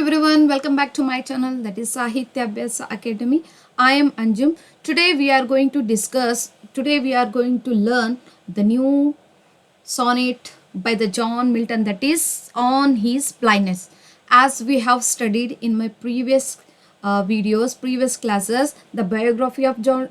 everyone, welcome back to my channel, that is Sahitya Abhyasa Academy. I am Anjum. Today we are going to learn the new sonnet by the John Milton, that is On His Blindness. As we have studied in my previous previous classes, the biography of John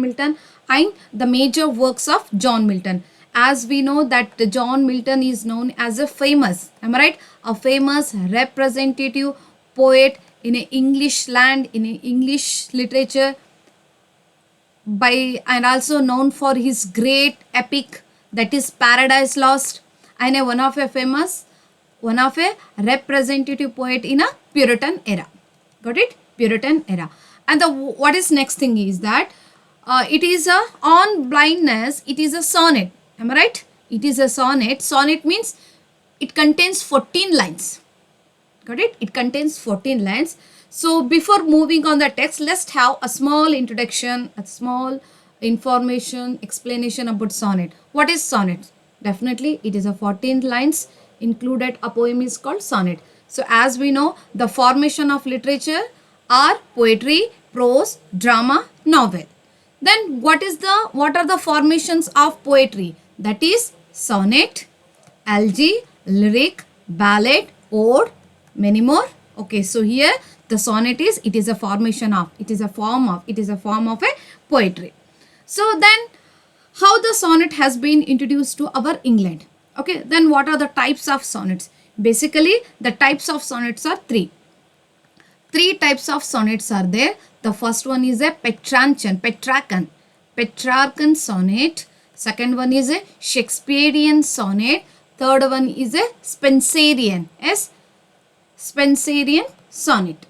Milton and the major works of John Milton. As we know that John Milton is known as a famous, am I right? A famous representative poet in a English land, in a English literature, by and also known for his great epic, that is Paradise Lost, and one of a representative poet in a Puritan era. Got it? Puritan era. And the what is next thing is that it is a On Blindness. It is a sonnet. Am I right? It is a sonnet. Sonnet means it contains 14 lines. Got it? It contains 14 lines. So before moving on the text, let's have a small introduction, a small information, explanation about sonnet. What is sonnet? Definitely, it is a 14 lines included. A poem is called sonnet. So as we know, the formation of literature are poetry, prose, drama, novel. Then what are the formations of poetry? That is sonnet, elegy, lyric, ballad, ode, many more. Okay, so here the sonnet is, it is a form of a poetry. So then how the sonnet has been introduced to our England? Okay, then what are the types of sonnets? Basically, the types of sonnets are three. Three types of sonnets are there. The first one is a Petrarchan sonnet. Second one is a Shakespearean sonnet. Third one is a Spenserian sonnet.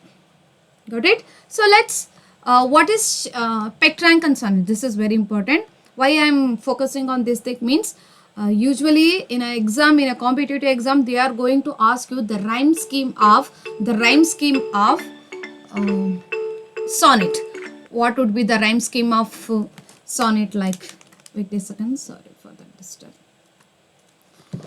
Got it? So let's, what is Petrarchan sonnet? This is very important. Why I am focusing on this thing means, usually in a competitive exam, they are going to ask you the rhyme scheme of sonnet. What would be the rhyme scheme of sonnet? Like, wait a second, sorry for the disturb.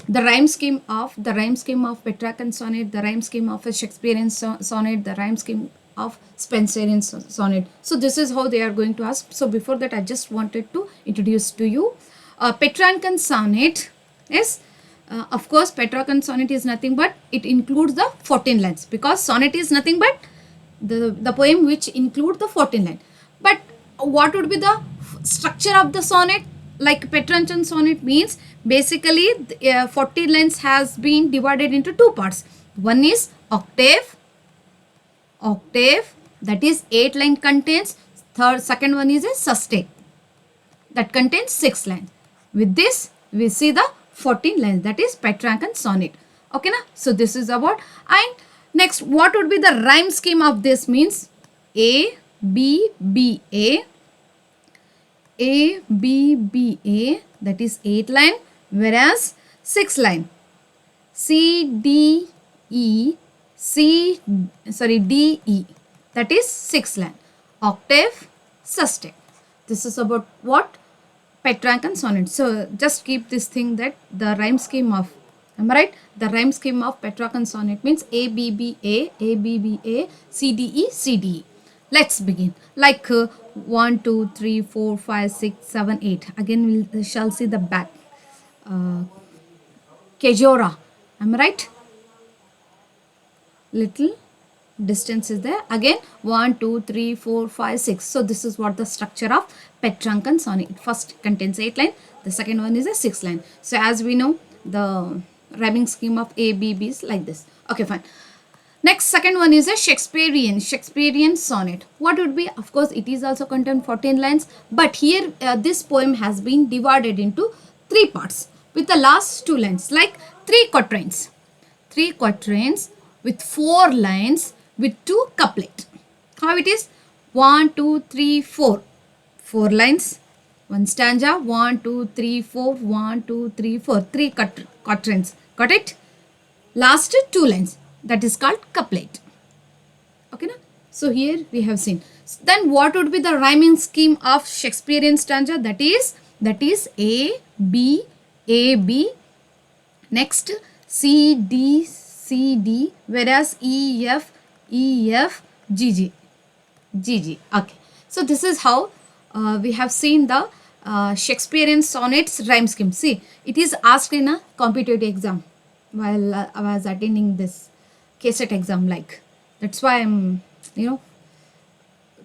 The rhyme scheme of Petrarchan sonnet, the rhyme scheme of a Shakespearean sonnet, the rhyme scheme of Spenserian sonnet. So this is how they are going to ask. So before that, I just wanted to introduce to you Petrarchan sonnet is, of course, Petrarchan sonnet is nothing but it includes the 14 lines, because sonnet is nothing but the poem which include the 14 lines. But what would be the structure of the sonnet? Like Petrarchan sonnet means, basically 14 lines has been divided into two parts. One is octave, that is 8 line contains. Second one is a sustain, that contains 6 lines. With this, we see the 14 lines, that is Petrarchan sonnet. Okay, na? So this is about. And next, what would be the rhyme scheme of this? Means A, B, B, A, B, B, A, that is 8 line, whereas 6 line C, D, E, D, E, that is 6 line. Octave, sustain. This is about what? Petrarchan sonnet. So just keep this thing, that the rhyme scheme of, am I right? The rhyme scheme of Petrarchan sonnet means A, B, B, A, B, B, A, C, D, E, C, D, E. Let's begin. Like 1, 2, 3, 4, 5, 6, 7, 8. Again, we shall see the back. Kejora. Am I right? Little distance is there. Again 1, 2, 3, 4, 5, 6. So this is what the structure of Petrarchan sonnet. It first contains 8 line. The second one is a 6 line. So as we know, the rhyming scheme of A, B, B is like this. Okay, fine. Next, second one is a Shakespearean sonnet. What would be? Of course, it is also contain 14 lines. But here, this poem has been divided into 3 parts with the last 2 lines, like 3 quatrains. 3 quatrains with 4 lines with 2 couplet. How it is? 1, 2, 3, 4. 4 lines. 1 stanza. 1, 2, 3, 4. 1, 2, 3, 4. 3 quatrains. Got it? Last 2 lines. That is called couplet. Okay, na? So here we have seen. Then what would be the rhyming scheme of Shakespearean stanza? That is A, B, A, B. Next C, D, C, C, D, whereas E, F, G, G. GG. Okay. So this is how we have seen the Shakespearean sonnets rhyme scheme. See, it is asked in a competitive exam while I was attending this KSET exam. Like, that's why I'm,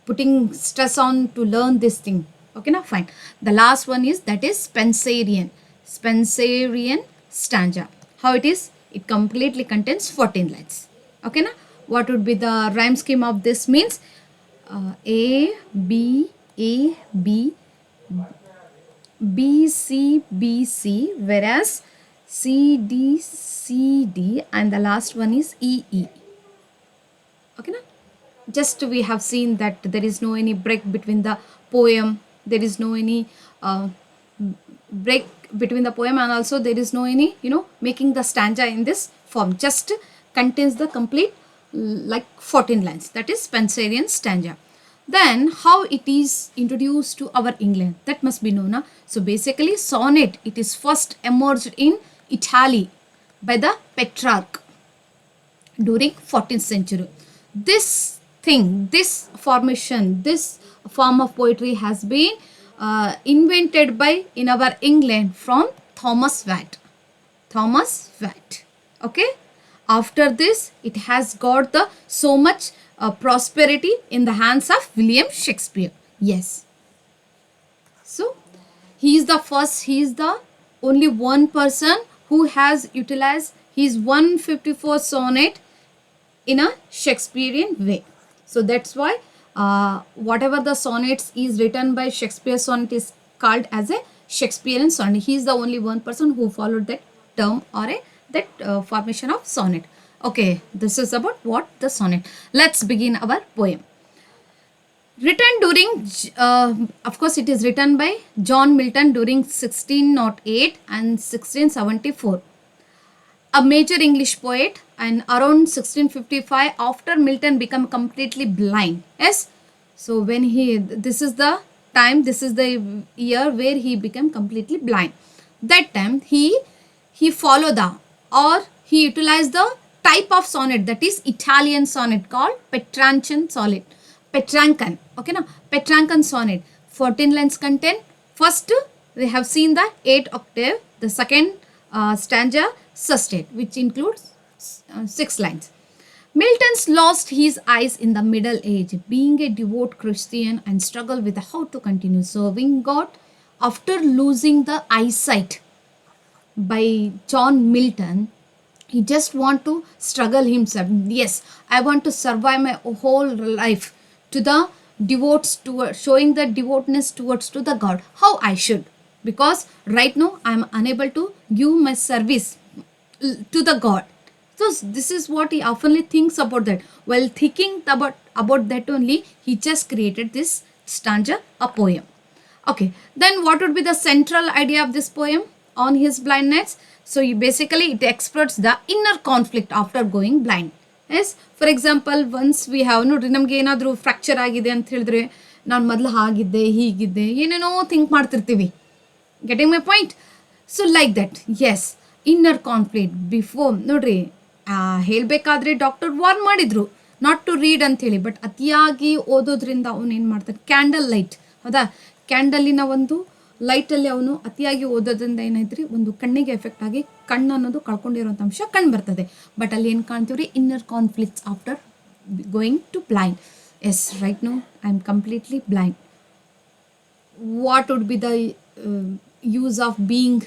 putting stress on to learn this thing. Okay, now fine. The last one is, that is Spenserian. Spenserian stanza. How it is? It completely contains 14 lines. Okay, now what would be the rhyme scheme of this means? A, B, A, B, B, C, B, C, whereas C, D, C, D, and the last one is E, E. Okay, na? Just we have seen that there is no any break between the poem, there is no any break between the poem, and also there is no any, making the stanza in this form. Just contains the complete like 14 lines. That is Spenserian stanza. Then how it is introduced to our England, that must be known. So basically sonnet, it is first emerged in Italy by the Petrarch during 14th century. This thing, this formation, this form of poetry has been invented by in our England from Thomas Watt. Thomas Watt. Okay. After this, it has got the so much prosperity in the hands of William Shakespeare. Yes. So, he is the first, he is the only one person who has utilized his 154 sonnet in a Shakespearean way. So, that's why whatever the sonnets is written by Shakespeare, sonnet is called as a Shakespearean sonnet. He is the only one person who followed that term or that formation of sonnet. Okay, this is about what? The sonnet. Let's begin our poem. Written during, of course, it is written by John Milton during 1608 and 1674. A major English poet, and around 1655, after Milton became completely blind. Yes. So when this is the time, this is the year where he became completely blind. That time he followed or he utilized the type of sonnet, that is Italian sonnet called Petrarchan sonnet. Petrarchan. Okay, now Petrarchan sonnet. 14 lines contain. First, we have seen the 8 octave. The second stanza sustain, which includes 6 lines. Milton's lost his eyes in the middle age, being a devout Christian, and struggled with how to continue serving God after losing the eyesight by John Milton. He just want to struggle himself. Yes, I want to survive my whole life to the devotes, to showing the devoutness towards to the God, how I should, because right now I am unable to give my service to the God. So this is what he oftenly thinks about that. While thinking about that only, he just created this stanza, a poem. Okay, then what would be the central idea of this poem, On His Blindness? So basically it expresses the inner conflict after going blind. Yes, for example, once we have ನೋಡ್ರಿ ನಮಗೆ ಏನಾದರೂ fracture ಆಗಿದೆ ಅಂತ ಹೇಳಿದ್ರೆ ನಾನು ಮೊದಲು ಹಾಗಿದ್ದೆ ಹೀಗಿದ್ದೆ ಏನೇನೋ think ಮಾಡ್ತಿರ್ತೀವಿ. Getting my point? So like that, yes, inner conflict before ನೋಡ್ರಿ ಹೇಳಬೇಕಾದ್ರೆ ಡಾಕ್ಟರ್ ವಾರ್ನ್ ಮಾಡಿದ್ರು ನಾಟ್ ಟು ರೀಡ್ ಅಂಥೇಳಿ, ಬಟ್ ಅತಿಯಾಗಿ ಓದೋದ್ರಿಂದ ಅವನು ಏನು ಮಾಡ್ತಾನೆ, ಕ್ಯಾಂಡಲ್ ಲೈಟ್, ಹೌದಾ, ಕ್ಯಾಂಡಲಿನ ಒಂದು ಲೈಟಲ್ಲಿ ಅವನು ಅತಿಯಾಗಿ ಓದೋದ್ರಿಂದ ಏನಾಯ್ತು ರೀ, ಒಂದು ಕಣ್ಣಿಗೆ ಎಫೆಕ್ಟ್ ಆಗಿ ಕಣ್ಣು ಅನ್ನೋದು ಕಳ್ಕೊಂಡಿರೋಂಥ ಅಂಶ ಕಣ್ಣು ಬರ್ತದೆ. ಬಟ್ ಅಲ್ಲಿ ಏನು ಕಾಣ್ತೀವಿ ರೀ, inner conflicts after going to blind. Yes, right now I am completely blind. What would be the use of being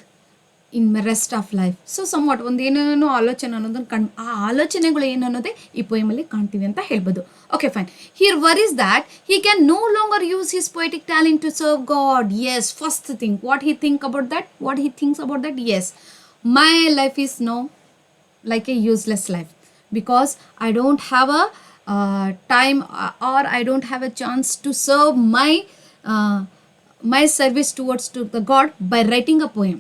in my rest of life? So somewhat ಒಂದು ಏನೇನೋ ಆಲೋಚನೆ ಅನ್ನೋದನ್ನು ಆ ಆಲೋಚನೆಗಳು ಏನು ಅನ್ನೋದೇ ಈ ಪೋಯಮಲ್ಲಿ ಕಾಣ್ತೀವಿ ಅಂತ ಹೇಳ್ಬೋದು. Okay, fine. Here worries that he can no longer use his poetic talent to serve God. Yes, first thing, what he thinks about that, yes, my life is now like a useless life because I don't have a time or I don't have a chance to serve my service towards to the God by writing a poem,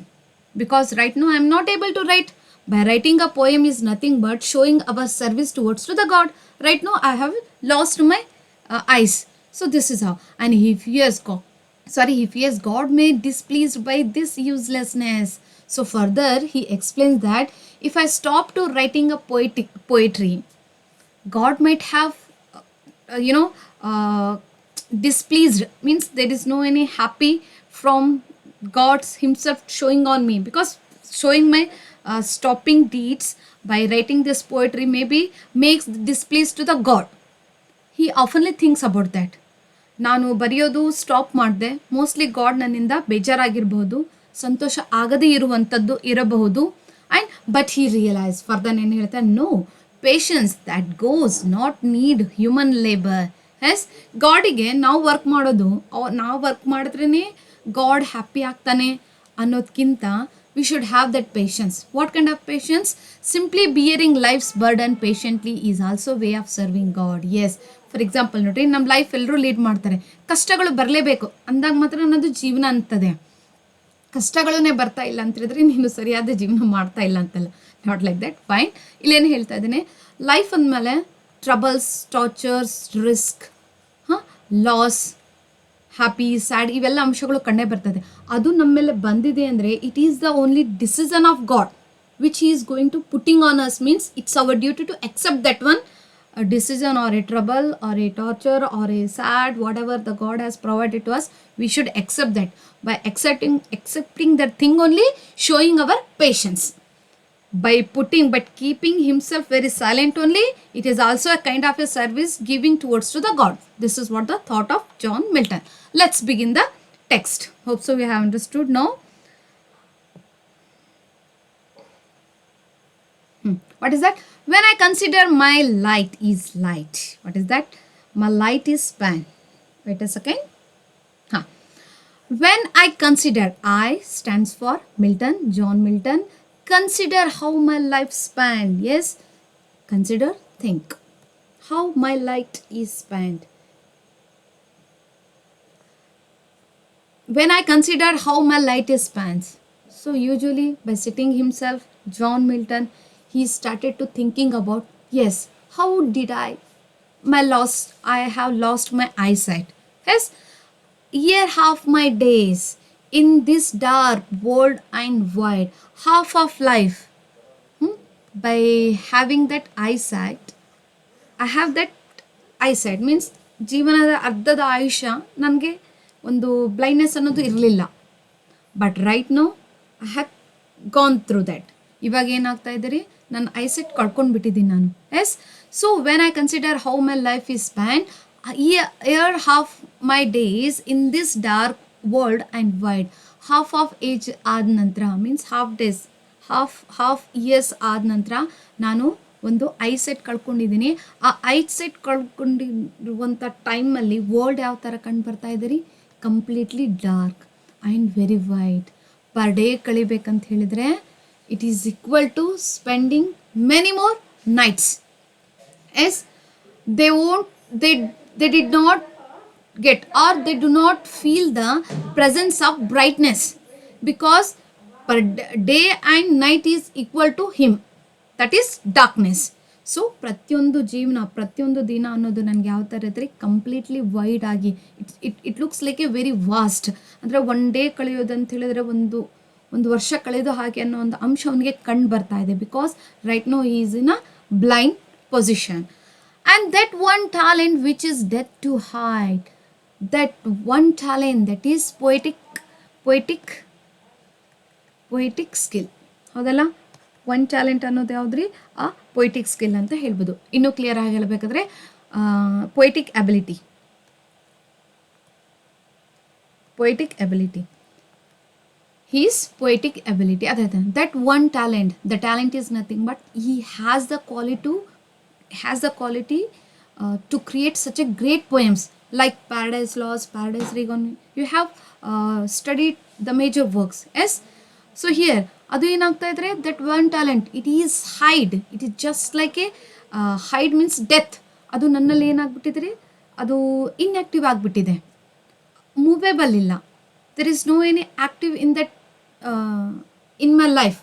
because right now I am not able to write. By writing a poem is nothing but showing our service towards to the God. Right now I have lost my eyes. So this is how. And he fears God may displeased by this uselessness. So further he explains that If I stop to writing a poetry, God might have you know displeased, means there is no any happy from God's himself showing on me, because showing my stopping deeds by writing this poetry maybe makes displeased to the God. He oftenly thinks about that. ನಾನು ಬರೆಯೋದು stop ಮಾಡಿದೆ, mostly god ನನ್ನಿಂದ ಬೇಜಾರಾಗಿರ್ಬೋದು, ಸಂತೋಷ ಆಗದೇ ಇರುವಂಥದ್ದು ಇರಬಹುದು. And but he realise further ಏನು ಹೇಳ್ತಾರೆ, no patience that goes not need human labour. Yes, ಗಾಡಿಗೆ ನಾವು ವರ್ಕ್ ಮಾಡೋದು, ನಾವು ವರ್ಕ್ ಮಾಡಿದ್ರೇ ಗಾಡ್ ಹ್ಯಾಪಿ ಆಗ್ತಾನೆ ಅನ್ನೋದಕ್ಕಿಂತ we should have that patience. What kind of patience? Simply bearing life's burden patiently is also way of serving God. Yes, for example ನೋಡ್ರಿ, ನಮ್ಮ life ಎಲ್ಲರೂ lead ಮಾಡ್ತಾರೆ, ಕಷ್ಟಗಳು ಬರಲೇಬೇಕು ಅಂದಾಗ ಮಾತ್ರ ಅನ್ನೋದು ಜೀವನ ಅಂತದೆ. ಕಷ್ಟಗಳನ್ನೇ ಬರ್ತಾ ಇಲ್ಲ ಅಂತೇಳಿದ್ರೆ ನೀನು ಸರಿಯಾದ ಜೀವನ ಮಾಡ್ತಾ ಇಲ್ಲ ಅಂತಲ್ಲ, ನಾಟ್ ಲೈಕ್ ದಟ್. ಫೈನ್, ಇಲ್ಲೇನು ಹೇಳ್ತಾ ಇದ್ದೀನಿ, ಲೈಫ್ ಅಂದಮೇಲೆ troubles, tortures, risk, loss, happy, sad, ಇವೆಲ್ಲ ಅಂಶಗಳು ಕಂಡೇ ಬರ್ತದೆ. ಅದು ನಮ್ಮ ಮೇಲೆ ಬಂದಿದೆ ಅಂದರೆ it is the only decision of God which is going to putting on us, means it's our duty to accept that one a decision or a trouble or a torture or a sad, whatever the God has provided to us, we should accept that. By accepting that thing only, showing our patience. By keeping himself very silent only, it is also a kind of a service giving towards to the God. This is what the thought of John Milton. Let's begin the text. Hope so we have understood now. What is that? When I consider my light is light. What is that? My light is span. Wait a second. When I consider, I stands for Milton, John Milton. Consider how my life spanned. Yes, consider, think. How my light is spanned. When I consider how my light is spans. So usually by sitting himself, John Milton, he started to thinking about, yes, how did I have lost my eyesight. Yes, year half my days in this dark world and wide, half of life. By having that eyesight, I have that eyesight, means ಜೀವನದ ಅರ್ಧದ ಆಯುಷ್ಯ ನನಗೆ ಒಂದು blindness ಅನ್ನೋದು ಇರಲಿಲ್ಲ. But right now I have gone through that. ಇವಾಗ ಏನಾಗ್ತಾ ಇದೆ ರೀ, ನನ್ನ ಐಸೆಟ್ ಕಳ್ಕೊಂಡು ಬಿಟ್ಟಿದ್ದೀನಿ ನಾನು. Yes, so when I consider how my life is span, year half my days in this dark world and wide, half of age ಆದ ನಂತರ, means half days, half years ಆದ ನಂತರ ನಾನು ಒಂದು ಐಸೆಟ್ ಕಳ್ಕೊಂಡಿದ್ದೀನಿ. ಆ ಐಸೆಟ್ ಕಳ್ಕೊಂಡಿರುವಂಥ ಟೈಮಲ್ಲಿ ವರ್ಲ್ಡ್ ಯಾವ ಥರ ಕಂಡು ಬರ್ತಾ ಇದೆ ರೀ, completely dark and very wide. Per day ಕಳಿಬೇಕಂತ ಹೇಳಿದರೆ it is equal to spending many more nights. Yes, they did not get, or they do not feel the presence of brightness, because per day and night is equal to him, that is darkness. So ಪ್ರತಿಯೊಂದು ಜೀವನ, ಪ್ರತಿಯೊಂದು ದಿನ ಅನ್ನೋದು ನನಗೆ ಯಾವ ಥರ ಇದ್ರೆ completely wide ಆಗಿ, it looks like a very vast. ಅಂದರೆ ಒನ್ ಡೇ ಕಳೆಯೋದಂತ ಹೇಳಿದ್ರೆ ಒಂದು ವರ್ಷ ಕಳೆದು ಹಾಗೆ ಅನ್ನೋ ಒಂದು ಅಂಶ ಅವನಿಗೆ ಕಂಡು ಬರ್ತಾ ಇದೆ. Because right now he is in a blind position. And that one talent which is death to hide, that one talent that is poetic skill. ಹೌದಲ್ಲ, ಒನ್ ಟ್ಯಾಲೆಂಟ್ ಅನ್ನೋದು ಯಾವುದ್ರಿ, ಆ ಪೊಯಿಟಿಕ್ ಸ್ಕಿಲ್ ಅಂತ ಹೇಳ್ಬೋದು. ಇನ್ನೂ ಕ್ಲಿಯರ್ ಆಗಿ ಹೇಳಬೇಕಾದ್ರೆ poetic ability. His poetic ability. That one talent, the talent is nothing but he has the quality to create such a great poems like Paradise Lost, Paradise Regon. You have studied the major works. Yes, so here adu enagta idre, that one talent, it is hide. It is just like a hide means death. adu nannalli enagbitidre, adu inactive ಆಗಿಬಿಟ್ಟಿದೆ, movable ಇಲ್ಲ. there is no any active in that in my life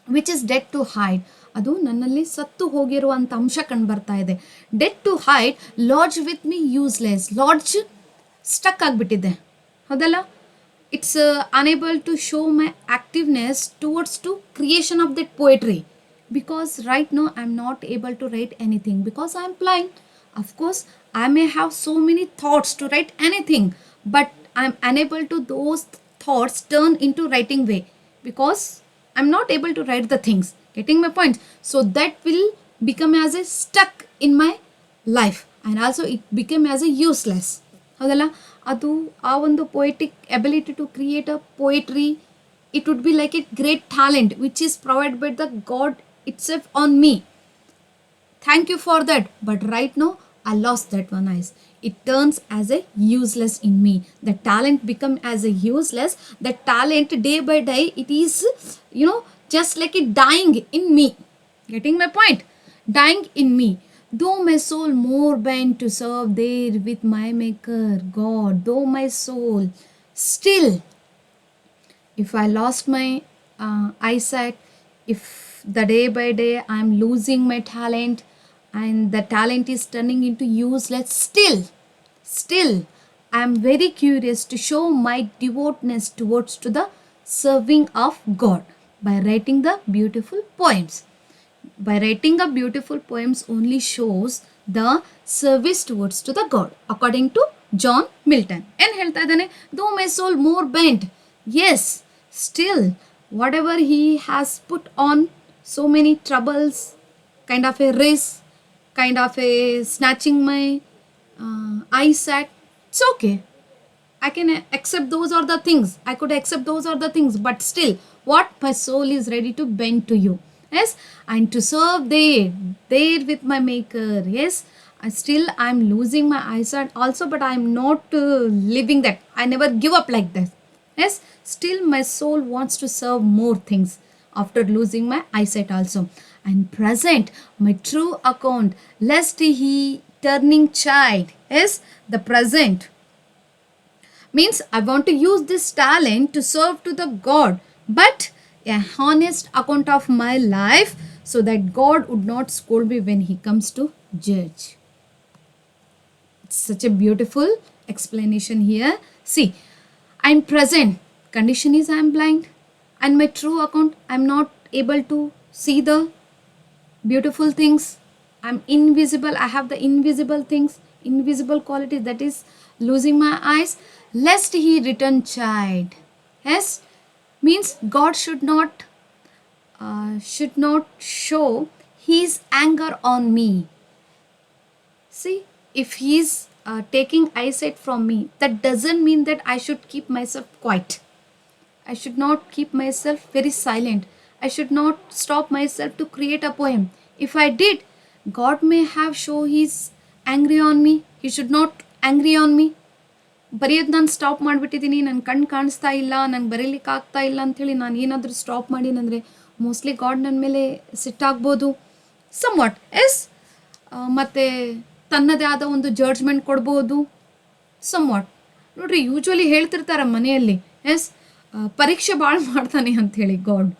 which is dead to hide. ಅದು ನನ್ನಲ್ಲಿ ಸತ್ತು ಹೋಗಿರುವಂಥ ಅಂಶ ಕಂಡು ಬರ್ತಾ ಇದೆ. Dead to hide, lodge with me useless. Lodge stuck ಆಗಿಬಿಟ್ಟಿದೆ, ಹೌದಲ್ಲ. It's unable to show my activeness towards to creation of that poetry. because right now I'm not able to write anything because I'm blind. Of course, I may have so many thoughts to write anything, but I'm unable to those thoughts turn into writing way because I'm not able to write the things. Getting my point? So that will become as a stuck in my life, and also it became as a useless. ಹೌದಲ್ಲ? ಅದು ಆ ಒಂದು poetic ability to create a poetry, it would be like a great talent which is provided by the God itself on me. Thank you for that. But right now, I lost that one eyes. It turns as a useless in me. The talent become as a useless. The talent day by day, it is, just like it dying in me. Getting my point? Dying in me. Though my soul more bent to serve there with my maker, God, though my soul still, if I lost my eyesight, if the day by day I'm losing my talent and the talent is turning into useless, still I'm very curious to show my devoutness towards to the serving of God by writing the beautiful poems. By writing a beautiful poems only shows the service towards to the God, according to John Milton. And ಹೇಳ್ತಾ ಇದ್ದಾನೆ, though my soul more bent, yes, still whatever he has put on so many troubles, kind of a risk, kind of a snatching my eyesight, it's okay. I can accept those are the things. I could accept those are the things, but still, what my soul is ready to bend to you. Yes, and to serve there with my maker. Yes, still I'm losing my eyesight also, but I'm not living that. I never give up like that. Yes, still my soul wants to serve more things after losing my eyesight also. And present my true account, lest he turning child. Yes, the present means I want to use this talent to serve to the God, but a honest account of my life so that God would not scold me when he comes to judge. It's such a beautiful explanation here. See, I'm present, condition is I'm blind, and my true account I'm not able to see the beautiful things. I'm invisible. I have the invisible things, invisible qualities, that is losing my eyes, lest he return child. Yes, means God should not show his anger on me. See, if he's taking eyesight from me, that doesn't mean that I should keep myself quiet. I should not keep myself very silent. I should not stop myself to create a poem. If I did, God may have show he's angry on me. He should not angry on me. ಬರೆಯೋದು ನಾನು stop ಮಾಡಿಬಿಟ್ಟಿದ್ದೀನಿ, ನನ್ನ ಕಣ್ಣು ಕಾಣಿಸ್ತಾ ಇಲ್ಲ, ನಂಗೆ ಬರೀಲಿಕ್ಕೆ ಆಗ್ತಾ ಇಲ್ಲ ಅಂಥೇಳಿ ನಾನು ಏನಾದರೂ ಸ್ಟಾಪ್ ಮಾಡಿನಂದರೆ ಮೋಸ್ಟ್ಲಿ ಗಾಡ್ ನನ್ನ ಮೇಲೆ ಸಿಟ್ಟಾಗ್ಬೋದು, ಸಮ್ ವಾಟ್. ಎಸ್, ಮತ್ತು ತನ್ನದೇ ಆದ ಒಂದು ಜಡ್ಜ್ಮೆಂಟ್ ಕೊಡ್ಬೋದು, ಸಮ್ ವಾಟ್. ನೋಡ್ರಿ, ಯೂಶ್ವಲಿ ಹೇಳ್ತಿರ್ತಾರೆ ಮನೆಯಲ್ಲಿ, ಎಸ್, ಪರೀಕ್ಷೆ ಭಾಳ ಮಾಡ್ತಾನೆ ಅಂಥೇಳಿ ಗಾಡ್.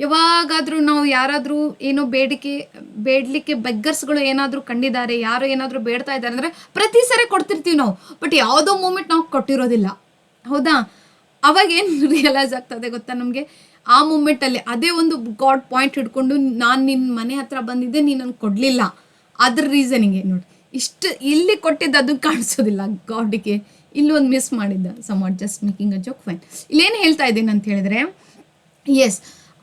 ಯಾವಾಗಾದರೂ ನಾವು ಯಾರಾದರೂ ಏನೋ ಬೇಡಲಿಕ್ಕೆ ಬೆಗ್ಗರ್ಸ್ಗಳು ಏನಾದರೂ ಕಂಡಿದ್ದಾರೆ, ಯಾರೋ ಏನಾದರೂ ಬೇಡ್ತಾ ಇದ್ದಾರೆ ಅಂದರೆ ಪ್ರತಿ ಸರಿ ಕೊಡ್ತಿರ್ತೀವಿ ನಾವು, ಬಟ್ ಯಾವುದೋ ಮೂಮೆಂಟ್ ನಾವು ಕೊಟ್ಟಿರೋದಿಲ್ಲ. ಹೌದಾ? ಅವಾಗ ಏನು ರಿಯಲೈಸ್ ಆಗ್ತದೆ ಗೊತ್ತಾ ನಮಗೆ? ಆ ಮೂಮೆಂಟಲ್ಲಿ ಅದೇ ಒಂದು ಗಾಡ್ ಪಾಯಿಂಟ್ ಹಿಡ್ಕೊಂಡು, ನಾನು ನಿನ್ನ ಮನೆ ಹತ್ರ ಬಂದಿದ್ದೆ, ನೀನು ನನಗೆ ಕೊಡಲಿಲ್ಲ, ಅದ್ರ ರೀಸನಿಗೆ ನೋಡಿ ಇಷ್ಟು ಇಲ್ಲಿ ಕೊಟ್ಟಿದ್ದು ಅದು ಕಾಣಿಸೋದಿಲ್ಲ ಗಾಡಿಗೆ. ಇಲ್ಲೊಂದು ಮಿಸ್ ಮಾಡಿದ್ದ, somewhat, just making a joke, fine. ಇಲ್ಲೇನು ಹೇಳ್ತಾ ಇದ್ದೀನಿ ಅಂತ ಹೇಳಿದ್ರೆ, yes,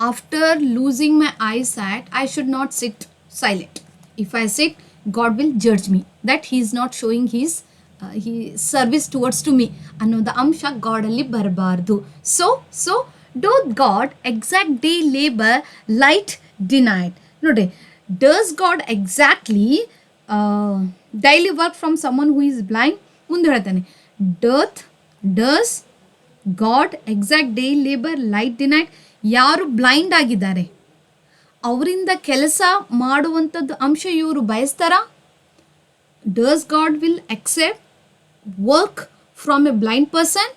after losing my eyesight, I should not sit silent. If I sit, God will judge me that he is not showing his service towards to me ಅನ್ನೋದು ಅಂಶ ಗಾಡಲ್ಲಿ ಬರಬಾರ್ದು. So doth God exact day labor light denied. ನೋಡ್ರಿ, does God exactly daily work from someone who is blind? ಮುಂದೆ ಹೇಳ್ತಾನೆ, does God exact day labor light denied. ಯಾರು blind ಆಗಿದ್ದಾರೆ ಅವರಿಂದ ಕೆಲಸ ಮಾಡುವಂಥದ್ದು ಅಂಶ ಇವರು ಬಯಸ್ತಾರಾ? Does God will accept work from a blind person?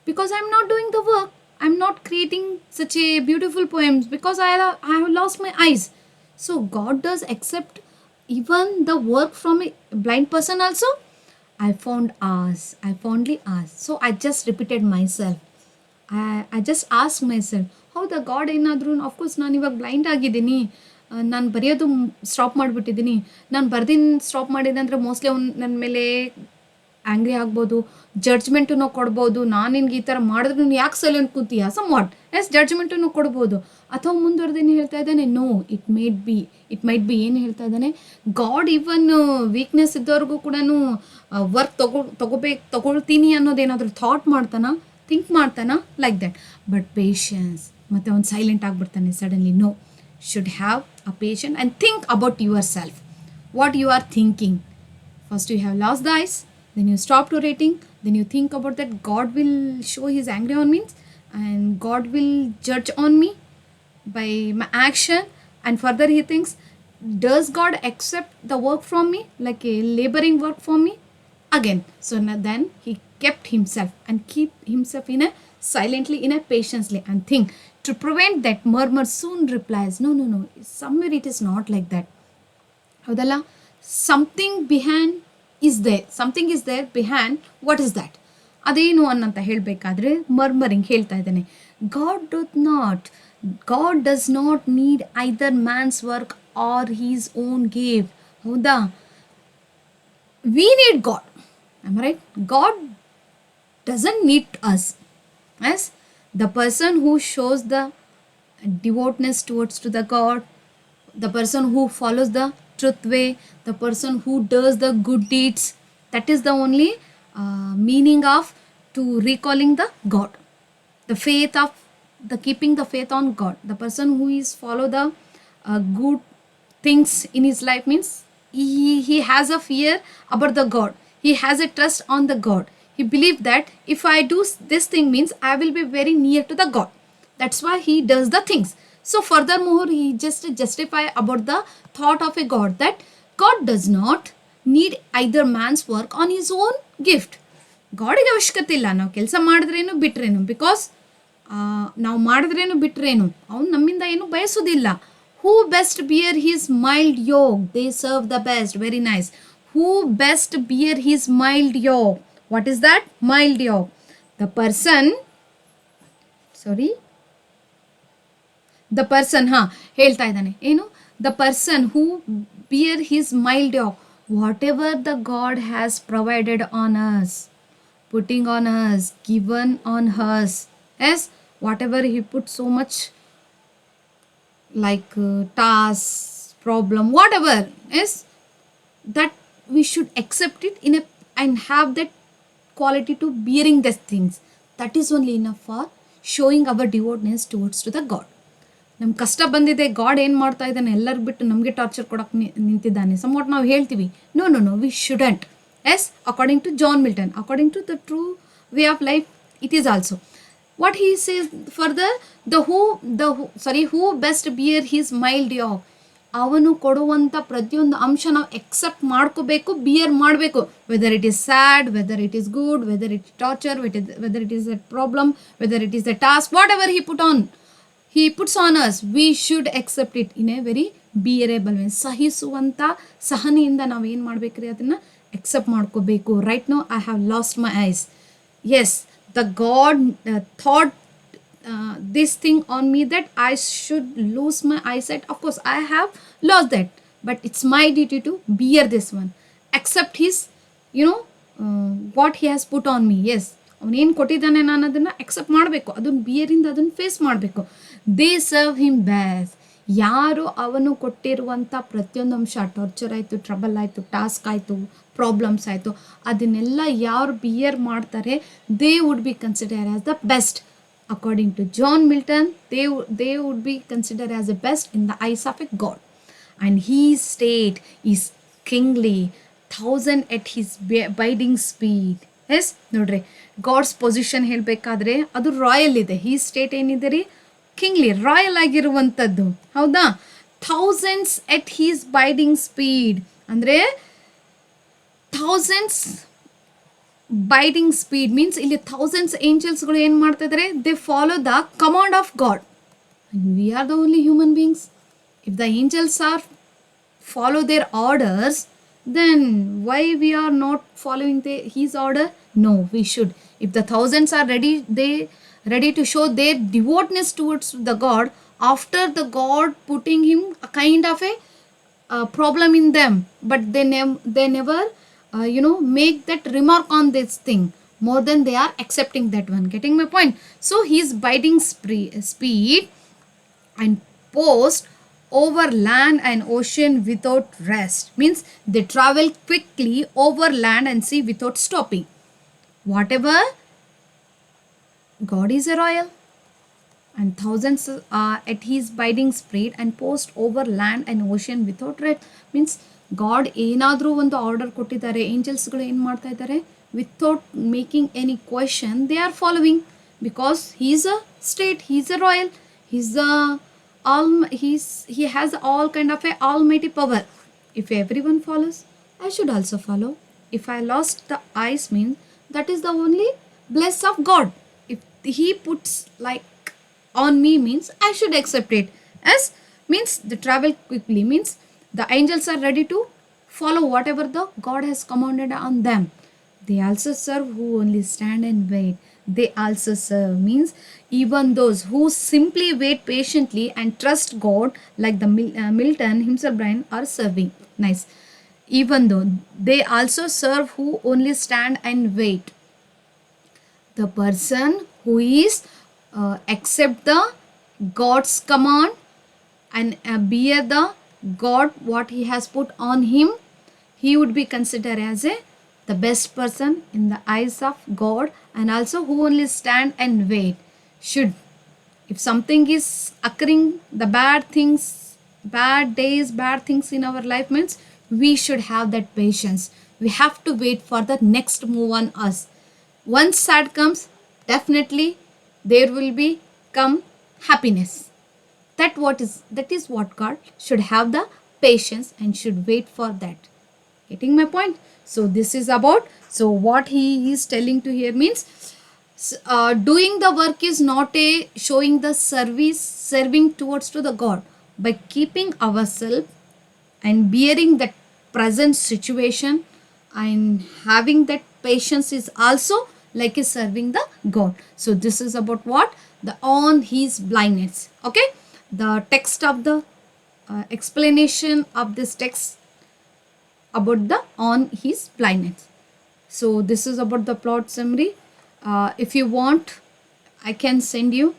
Because I'm not doing the work, I'm not creating such a beautiful poems because I have lost my eyes. So God does accept even the work from a blind person also? I fondly asked. So I just repeated myself. I just asked myself, ಹೌದಾ god ಏನಾದರೂ, of course ನಾನು ಇವಾಗ blind ಆಗಿದ್ದೀನಿ, ನಾನು ಬರೆಯೋದು stop ಮಾಡಿಬಿಟ್ಟಿದ್ದೀನಿ. ನಾನು ಬರ್ದಿನ stop ಮಾಡಿದೆ ಅಂದರೆ ಮೋಸ್ಟ್ಲಿ ಅವ್ನು ನನ್ನ ಮೇಲೆ ಆ್ಯಂಗ್ರಿ ಆಗ್ಬೋದು, ಜಡ್ಜ್ಮೆಂಟನ್ನು ಕೊಡ್ಬೋದು. ನಾನು ನಿನ್ಗೆ ಈ ಥರ ಮಾಡಿದ್ರೆ ನೀನು ಯಾಕೆ ಸೈಲೆಂಟ್ ಕೂತೀಯ ಸಮ್ ವಾಟ್ ಜಡ್ಜ್ಮೆಂಟನ್ನು ಕೊಡ್ಬೋದು. ಅಥವಾ ಮುಂದುವರೆದೇನು ಹೇಳ್ತಾ ಇದ್ದಾನೆ, ನೋ ಇಟ್ ಮೈಟ್ ಬಿ ಏನು ಹೇಳ್ತಾ ಇದ್ದಾನೆ, ಗಾಡ್ ಈವನ್ ವೀಕ್ನೆಸ್ ಇದ್ದವ್ರಿಗೂ ಕೂಡ ವರ್ಕ್ ತಗೊಳ್ತೀನಿ ಅನ್ನೋದೇನಾದರೂ ಥಾಟ್ ಮಾಡ್ತಾನ, ಥಿಂಕ್ ಮಾಡ್ತಾನ, ಲೈಕ್ ದ್ಯಾಟ್. But patience. ಮತ್ತು ಅವ್ನು ಸೈಲೆಂಟ್ ಆಗಿಬಿಡ್ತಾನೆ suddenly. No, should have a patience and think about yourself, what you are thinking. First you have lost the eyes, then you stop tolerating, then you think about that God will show his anger on me and God will judge on me by my action. And further he thinks, does God accept the work from me, like a laboring work for me? Again, so then he kept himself and keep himself in a silently, in a patiently, and think to prevent that murmur soon replies, no, somewhere it is not like that. ಹೌದಲ್ಲ, something behind something is there behind. What is that? ಅದೇನು ಅನ್ನಂತ ಹೇಳಬೇಕಾದ್ರೆ murmuring ಹೇಳ್ತಾ ಇದ್ದಾನೆ. God does not need either man's work or his own gave. ಹೌದಾ, we need God. Am right? God doesn't need us. Yes, the person who shows the devoteness towards to the God, the person who follows the truth way, the person who does the good deeds, that is the only meaning of to recalling the God. The faith of the keeping the faith on God. The person who is follow the good things in his life means he has a fear about the God. He has a trust on the God. He believes that if I do this thing means I will be very near to the God. That's why he does the things. So furthermore, he just justify about the thought of a God, that God does not need either man's work on his own gift. ಗಾಡಿಗೆ ಅವಶ್ಯಕತೆ ಇಲ್ಲ ನಾವು ಕೆಲಸ ಮಾಡಿದ್ರೇನು ಬಿಟ್ರೇನು, because ನಾವು ಮಾಡಿದ್ರೇನು ಬಿಟ್ರೇನು ಅವ್ನು ನಮ್ಮಿಂದ ಏನು ಬಯಸೋದಿಲ್ಲ. Who best bear his mild yoke, they serve the best. Very nice. Who best bear his mild yoke. What is that? Mild yoke. The person ಹೇಳ್ತಾ ಇದ್ದಾನೆ ಏನು? The person who bear his mild yoke, whatever the God has provided on us, putting on us, given on us. Yes, whatever he put so much like tasks, problem, whatever is that we should accept it in a and have that quality to bearing these things. That is only enough for showing our devotees towards to the God. ನಮ್ಮ ಕಷ್ಟ ಬಂದಿದೆ, god ಏನು ಮಾಡ್ತಾ ಇದ್ದಾನೆ, ಎಲ್ಲರೂ ಬಿಟ್ಟು ನಮಗೆ torture ಕೊಡೋಕೆ ನಿಂತಿದ್ದಾನೆ. ಸಮ್ವಾಟ್ ನಾವು ಹೇಳ್ತೀವಿ, no we shouldn't. Yes, according to John Milton, according to the true way of life, it is also. What he says further, who best bear his mild yoke. ಅವನು ಕೊಡುವಂಥ ಪ್ರತಿಯೊಂದು ಅಂಶ ನಾವು ಎಕ್ಸೆಪ್ಟ್ ಮಾಡ್ಕೋಬೇಕು, ಬಿಯರ್ ಮಾಡಬೇಕು. Whether it is sad, whether it is good, whether it torture, whether it is a problem, whether it is a task, whatever he puts on us, we should accept it in a very bearable way. ಸಹಿಸುವಂಥ ಸಹನೆಯಿಂದ ನಾವು ಏನು ಮಾಡಬೇಕ್ರಿ, ಅದನ್ನು accept ಮಾಡ್ಕೋಬೇಕು. Right now I have lost my eyes. Yes, the God thought this thing on me that I should lose my eyesight. Of course I have lost that, but it's my duty to bear this one, accept his what he has put on me. Yes, ಅವನೇನು ಕೊಟ್ಟಿದ್ದಾನೆ ನಾನು ಅದನ್ನು accept ಮಾಡಬೇಕು, ಅದನ್ನು ಬಿಯರಿಂದ ಅದನ್ನು face ಮಾಡಬೇಕು. They serve him best. ಯಾರು ಅವನು ಕೊಟ್ಟಿರುವಂಥ ಪ್ರತಿಯೊಂದು ಅಂಶ, ಟಾರ್ಚರ್ ಆಯಿತು, ಟ್ರಬಲ್ ಆಯಿತು, ಟಾಸ್ಕ್ ಆಯಿತು, ಪ್ರಾಬ್ಲಮ್ಸ್ ಆಯಿತು, ಅದನ್ನೆಲ್ಲ ಯಾರು ಬಿಯರ್ ಮಾಡ್ತಾರೆ, they would be consider as the best. According to John Milton, they would be considered as the best in the eyes of a God. And his state is kingly, 1,000 at his abiding speed. Yes, ನೋಡ್ರಿ, God's position ಹೇಳಬೇಕಾದ್ರೆ ಅದು royal ಇದೆ. ಹೀ state ಏನಿದೆ ರೀ, ಕಿಂಗ್ಲಿ, royal ಆಗಿರುವಂಥದ್ದು. ಹೌದಾ? 1000s at his abiding speed ಅಂದರೆ 1000s ಬೈಡಿಂಗ್ speed means ಇಲ್ಲಿ 1000s ಏಂಜಲ್ಸ್ಗಳು ಏನು ಮಾಡ್ತಾ ಇದ್ದಾರೆ, they follow the command of God. We are the only human beings. If the angels are follow their orders, then why we are not following his order? No, we should. If the 1000s are ready to show their devoteness towards the God, after the God putting him a kind of a problem in them, but they never make that remark on this thing more than they are accepting that one. Getting my point? So his biting speed and post over land and ocean without rest, means they travel quickly over land and sea without stopping. Whatever, God is a royal, and thousands are at his biting speed and post over land and ocean without rest, means God ಏನಾದರೂ ಒಂದು order ಕೊಟ್ಟಿದ್ದಾರೆ, ಏಂಜಲ್ಸ್ಗಳು ಏನು ಮಾಡ್ತಾ ಇದ್ದಾರೆ, without making any question they are following, because he is a state, he is a royal, he's a he has all kind of a almighty power. If everyone follows, I should also follow. If I lost the eyes, means that is the only bless of God. If he puts like on me, means I should accept it. As means the travel quickly, means the angels are ready to follow whatever the God has commanded on them. They also serve who only stand and wait. They also serve, means even those who simply wait patiently and trust God, like the Milton himself Brian are serving. Nice. Even though they also serve who only stand and wait. The person who is accept the God's command and bear the God what he has put on him, he would be considered as the best person in the eyes of God, and also who only stand and wait. Should, if something is occurring, the bad things, bad days, bad things in our life, means we should have that patience. We have to wait for the next move on us. Once sad comes, definitely there will be come happiness. That is what God should have the patience and should wait for that. Getting my point? So this is about, so what he is telling to here means doing the work is not a showing the service, serving towards to the God, by keeping ourselves and bearing that present situation and having that patience is also like is serving the God. So this is about what? The on his blindness. Okay, the text of the explanation of this text about the on his blindness. So this is about the plot summary. If you want, I can send you,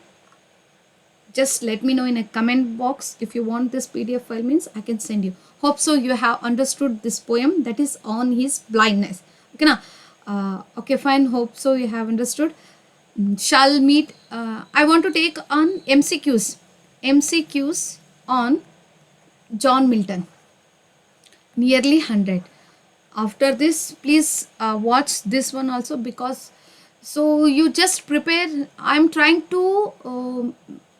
just let me know in a comment box if you want this PDF file, means I can send you. Hope so you have understood this poem, that is on his blindness. Okay now, okay fine, hope so you have understood. Shall meet, I want to take on MCQs on John Milton, nearly 100. After this, please watch this one also, because so you just prepare. I'm trying to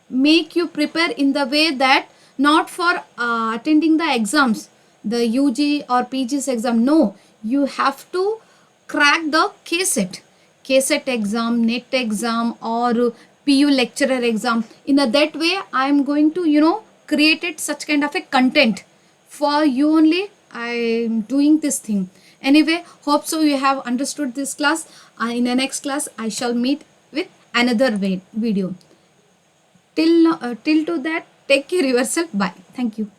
make you prepare in the way that not for attending the exams, the UG or PG's exam. No, you have to crack the KSET exam, NET exam, or PU lecturer exam. In that way, I am going to created such kind of a content for you only. I am doing this thing. Anyway, hope so you have understood this class. In the next class, I shall meet with another video. Till to that, take care yourself. Bye. Thank you.